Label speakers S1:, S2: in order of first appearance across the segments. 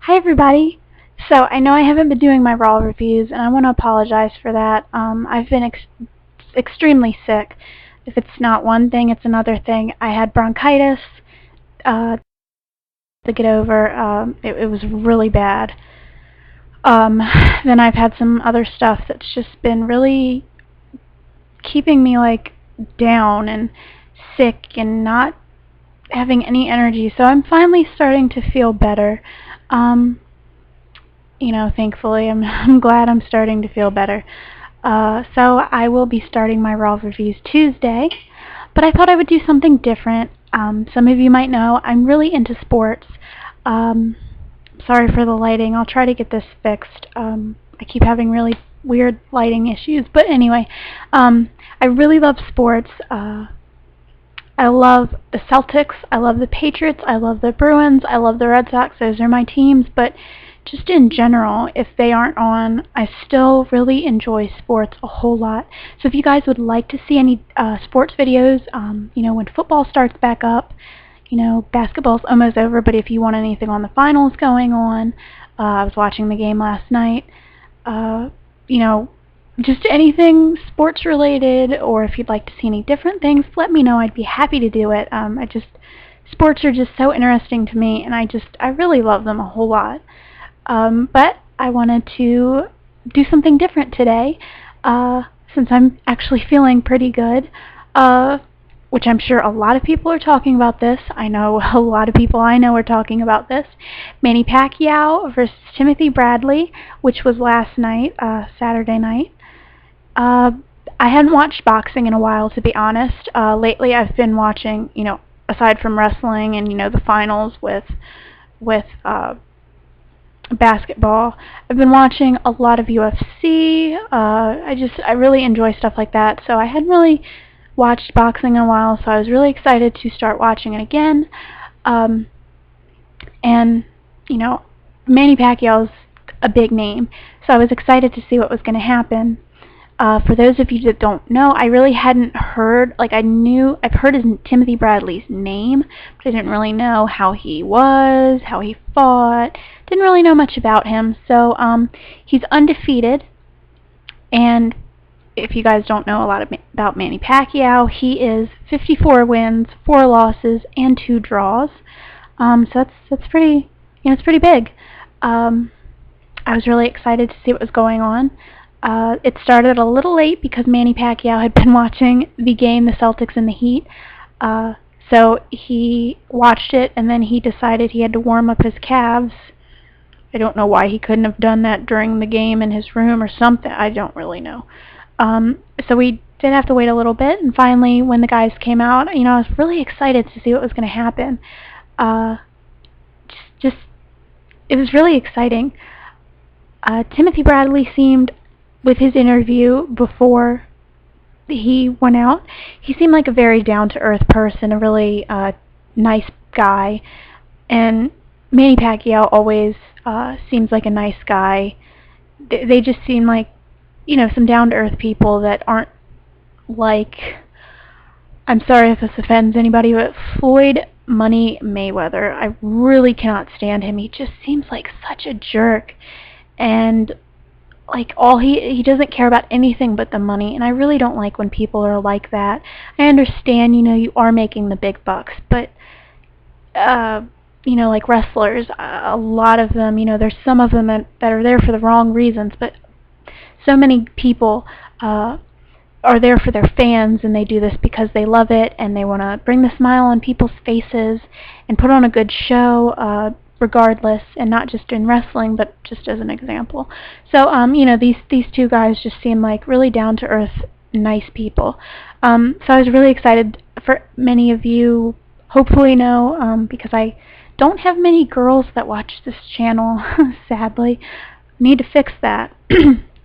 S1: Hi everybody! So I know I haven't been doing my Raw reviews and I want to apologize for that. I've been extremely sick. If it's not one thing, it's another thing. I had bronchitis to get over. It was really bad. Then I've had some other stuff that's just been really keeping me down and sick and not having any energy. So I'm finally starting to feel better. Thankfully, I'm glad I'm starting to feel better. So I will be starting my Raw reviews Tuesday, but I thought I would do something different. Some of you might know I'm really into sports. Sorry for the lighting. I'll try to get this fixed. I keep having really weird lighting issues, but anyway, I really love sports. I love the Celtics, I love the Patriots, I love the Bruins, I love the Red Sox. Those are my teams, but just in general, if they aren't on, I still really enjoy sports a whole lot. So if you guys would like to see any sports videos, when football starts back up, basketball's almost over, but if you want anything on the finals going on, I was watching the game last night, just anything sports related, or if you'd like to see any different things, let me know. I'd be happy to do it. Sports are just so interesting to me, and I really love them a whole lot. But I wanted to do something different today, since I'm actually feeling pretty good, which I'm sure a lot of people are talking about this. I know a lot of people I know are talking about this. Manny Pacquiao versus Timothy Bradley, which was last night, Saturday night. I hadn't watched boxing in a while, to be honest. Lately I've been watching, aside from wrestling and, the finals with basketball, I've been watching a lot of UFC. I really enjoy stuff like that. So I hadn't really watched boxing in a while, so I was really excited to start watching it again. And, Manny Pacquiao's a big name, so I was excited to see what was going to happen. For those of you that don't know, I really hadn't heard, I've heard Timothy Bradley's name, but I didn't really know how he was, how he fought, didn't really know much about him. So he's undefeated, and if you guys don't know a lot about Manny Pacquiao, he is 54 wins, 4 losses, and 2 draws. So that's pretty, it's pretty big. I was really excited to see what was going on. It started a little late because Manny Pacquiao had been watching the game, the Celtics and the Heat. So he watched it, and then he decided he had to warm up his calves. I don't know why he couldn't have done that during the game in his room or something. I don't really know. So we did have to wait a little bit, and finally, when the guys came out, I was really excited to see what was going to happen. It was really exciting. Timothy Bradley seemed, with his interview before he went out, he seemed like a very down-to-earth person, a really nice guy. And Manny Pacquiao always seems like a nice guy. They just seem like, some down-to-earth people that aren't like, I'm sorry if this offends anybody, but Floyd Money Mayweather. I really cannot stand him. He just seems like such a jerk. And he doesn't care about anything but the money, and I really don't like when people are like that. I understand, you are making the big bucks, but like wrestlers, a lot of them, there's some of them that are there for the wrong reasons, but so many people are there for their fans, and they do this because they love it, and they want to bring the smile on people's faces and put on a good show, regardless, and not just in wrestling, but just as an example. So, these two guys just seem like really down-to-earth, nice people. So I was really excited. For many of you hopefully know, because I don't have many girls that watch this channel, sadly. I need to fix that.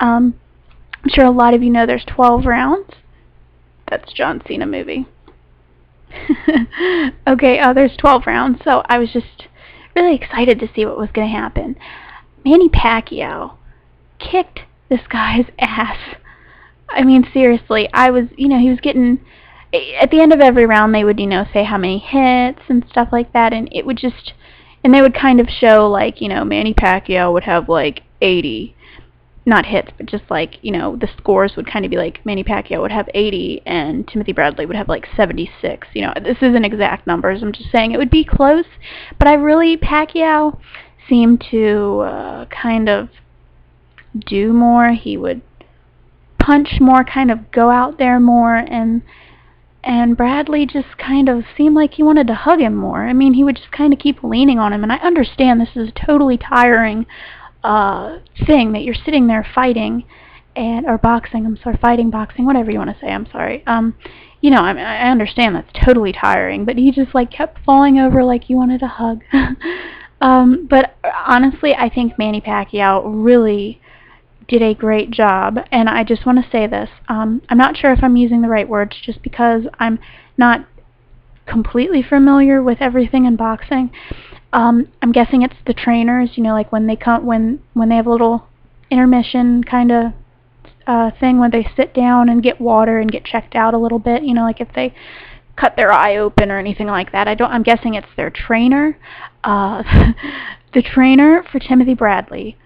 S1: I'm sure a lot of you know there's 12 rounds. That's John Cena movie. Okay, there's 12 rounds, so I was just really excited to see what was going to happen. Manny Pacquiao kicked this guy's ass. I mean, seriously, he was getting, at the end of every round, they would, say how many hits and stuff like that, and it would just, and they would kind of show, like, Manny Pacquiao would have, like, 80, not hits, but just, like, the scores would kind of be like Manny Pacquiao would have 80 and Timothy Bradley would have, like, 76. This isn't exact numbers. I'm just saying it would be close, but Pacquiao seemed to kind of do more. He would punch more, kind of go out there more, and Bradley just kind of seemed like he wanted to hug him more. I mean, he would just kind of keep leaning on him, and I understand this is a totally tiring thing, that you're sitting there fighting, or boxing, I'm sorry, fighting, boxing, whatever you want to say, I'm sorry. I understand that's totally tiring, but he just, like, kept falling over like you wanted a hug. But honestly, I think Manny Pacquiao really did a great job, and I just want to say this. I'm not sure if I'm using the right words, just because I'm not completely familiar with everything in boxing. I'm guessing it's the trainers, like when they come, when they have a little intermission kind of thing, when they sit down and get water and get checked out a little bit, like if they cut their eye open or anything like that. I'm guessing it's their trainer. The trainer for Timothy Bradley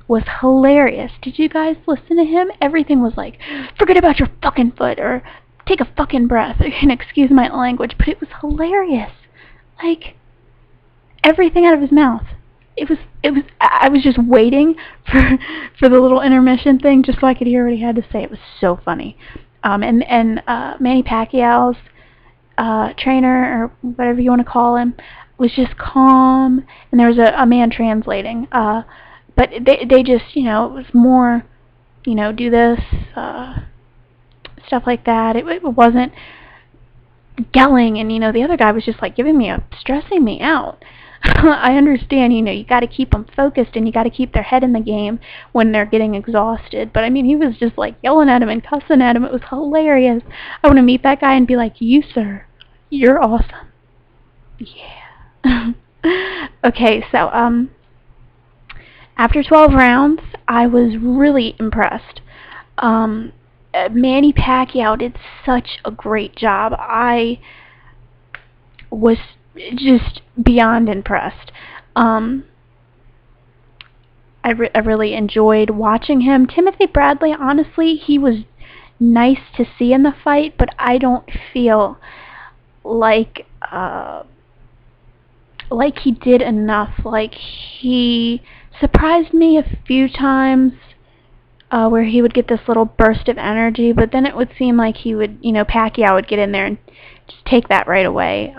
S1: was hilarious. Did you guys listen to him? Everything was like, forget about your fucking foot, or take a fucking breath. Excuse my language, but it was hilarious. Like, everything out of his mouth. I was just waiting for the little intermission thing just so I could hear what he had to say. It was so funny. And Manny Pacquiao's trainer, or whatever you want to call him, was just calm, and there was a man translating. But they just, it was more, do this, stuff like that. It wasn't yelling, and, the other guy was just, like, stressing me out. I understand, you got to keep them focused, and you got to keep their head in the game when they're getting exhausted. But, I mean, he was just, like, yelling at him and cussing at him. It was hilarious. I want to meet that guy and be like, you, sir, you're awesome. Yeah. Okay, so, after 12 rounds, I was really impressed. Manny Pacquiao did such a great job. I was just beyond impressed. I really enjoyed watching him. Timothy Bradley, honestly, he was nice to see in the fight, but I don't feel like he did enough. Like, he surprised me a few times, where he would get this little burst of energy, but then it would seem like he would, Pacquiao would get in there and just take that right away.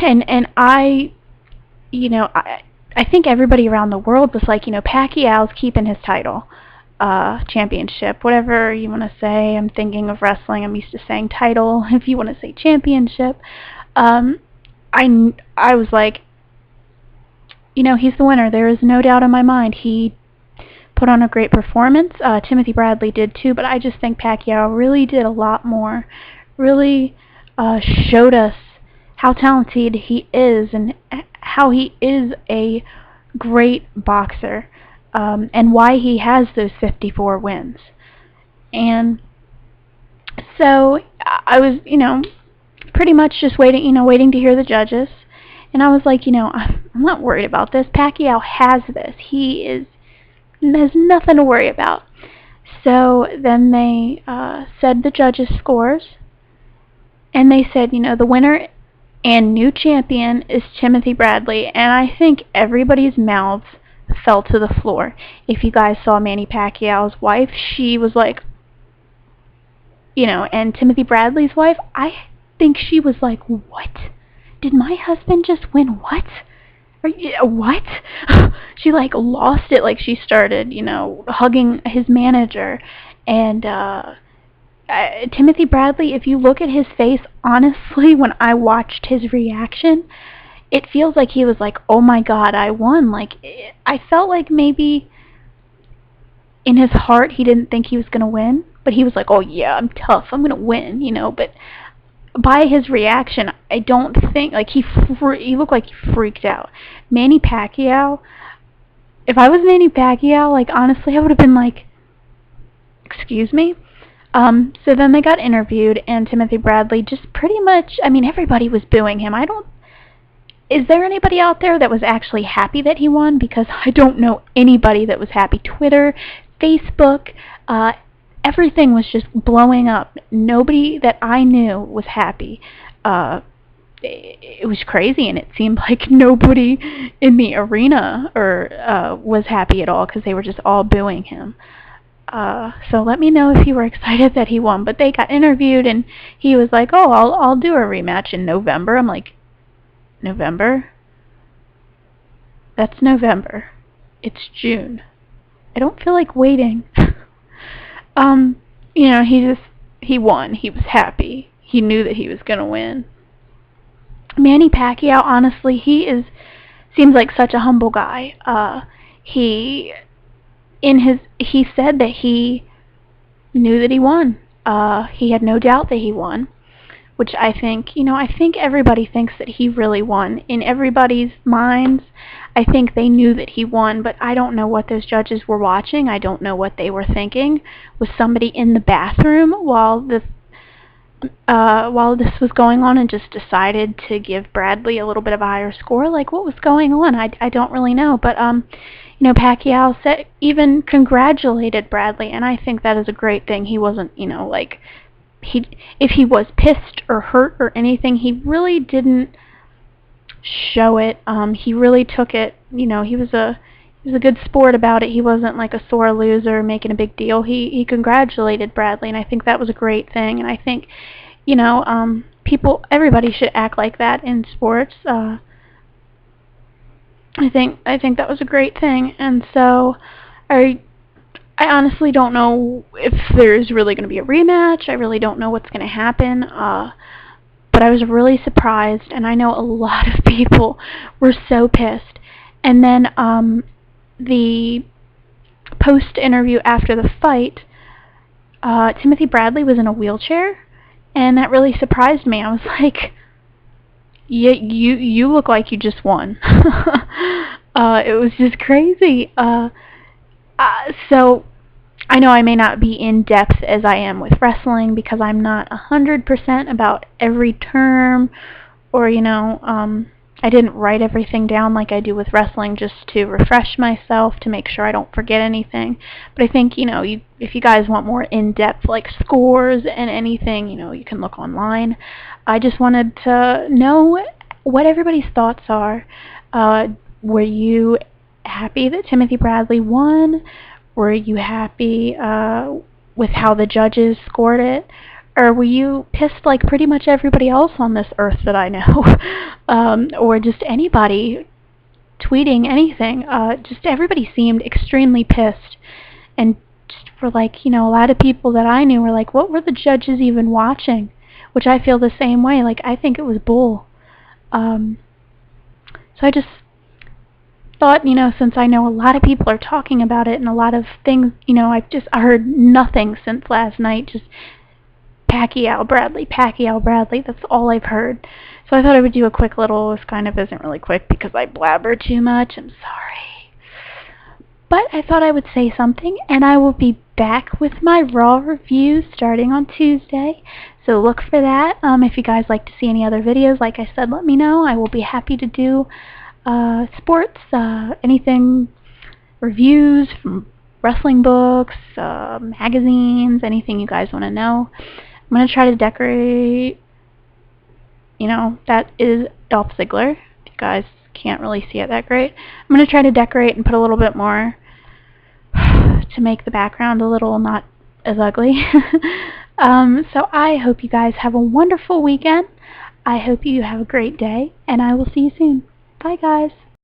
S1: And I think everybody around the world was like, Pacquiao's keeping his title, championship, whatever you want to say. I'm thinking of wrestling. I'm used to saying title. If you want to say championship, I was like, he's the winner. There is no doubt in my mind. He put on a great performance. Timothy Bradley did too, but I just think Pacquiao really did a lot more. Really showed us how talented he is, and how he is a great boxer, and why he has those 54 wins. And so I was, pretty much just waiting to hear the judges. And I was like, I'm not worried about this. Pacquiao has this. He has nothing to worry about. So then they said the judges' scores, and they said, the winner and new champion is Timothy Bradley. And I think everybody's mouths fell to the floor. If you guys saw Manny Pacquiao's wife, she was like, and Timothy Bradley's wife, I think she was like, what? Did my husband just win what? What? She, like, lost it. Like, she started, hugging his manager. And Timothy Bradley, if you look at his face, honestly, when I watched his reaction, it feels like he was like, oh my God, I won. Like, I felt like maybe in his heart he didn't think he was going to win, but he was like, oh yeah, I'm tough, I'm going to win, but by his reaction, I don't think, like, he looked like he freaked out. Manny Pacquiao, if I was Manny Pacquiao, like, honestly, I would have been like, excuse me? So then they got interviewed, and Timothy Bradley just pretty much, I mean, everybody was booing him. is there anybody out there that was actually happy that he won? Because I don't know anybody that was happy. Twitter, Facebook, everything was just blowing up. Nobody that I knew was happy. It was crazy, and it seemed like nobody in the arena was happy at all, because they were just all booing him. So let me know if you were excited that he won. But they got interviewed, and he was like, "Oh, I'll do a rematch in November." I'm like, November? That's November. It's June. I don't feel like waiting. He won. He was happy. He knew that he was gonna win. Manny Pacquiao, honestly, seems like such a humble guy. He said that he knew that he won. He had no doubt that he won, which I think everybody thinks that he really won. In everybody's minds, I think they knew that he won, but I don't know what those judges were watching. I don't know what they were thinking. Was somebody in the bathroom while this was going on and just decided to give Bradley a little bit of a higher score? Like, what was going on? I don't really know, but Pacquiao even congratulated Bradley, and I think that is a great thing. He wasn't, if he was pissed or hurt or anything, he really didn't show it. He really took it, he was a good sport about it. He wasn't like a sore loser making a big deal. He congratulated Bradley, and I think that was a great thing. And I think, everybody should act like that in sports. I think that was a great thing. And so I honestly don't know if there's really going to be a rematch. I really don't know what's going to happen. But I was really surprised, and I know a lot of people were so pissed. And then the post-interview after the fight, Timothy Bradley was in a wheelchair, and that really surprised me. I was like, yeah, you look like you just won. It was just crazy. So I know I may not be in depth as I am with wrestling, because I'm not 100% about every term, or I didn't write everything down like I do with wrestling, just to refresh myself, to make sure I don't forget anything. But I think, if you guys want more in-depth, like scores and anything, you can look online. I just wanted to know what everybody's thoughts are. Were you happy that Timothy Bradley won? Were you happy with how the judges scored it? Or were you pissed like pretty much everybody else on this earth that I know? Or just anybody tweeting anything? Just everybody seemed extremely pissed. And just for a lot of people that I knew were like, what were the judges even watching? Which I feel the same way. Like, I think it was bull. So I just thought, since I know a lot of people are talking about it and a lot of things, I heard nothing since last night, just Pacquiao Bradley, that's all I've heard. So I thought I would do a quick little, this kind of isn't really quick because I blabber too much, I'm sorry. But I thought I would say something, and I will be back with my Raw review starting on Tuesday. So look for that. If you guys like to see any other videos, like I said, let me know. I will be happy to do sports, anything, reviews from wrestling books, magazines, anything you guys want to know. I'm going to try to decorate, that is Dolph Ziggler. If you guys can't really see it that great. I'm going to try to decorate and put a little bit more to make the background a little not as ugly. So I hope you guys have a wonderful weekend. I hope you have a great day, and I will see you soon. Bye, guys.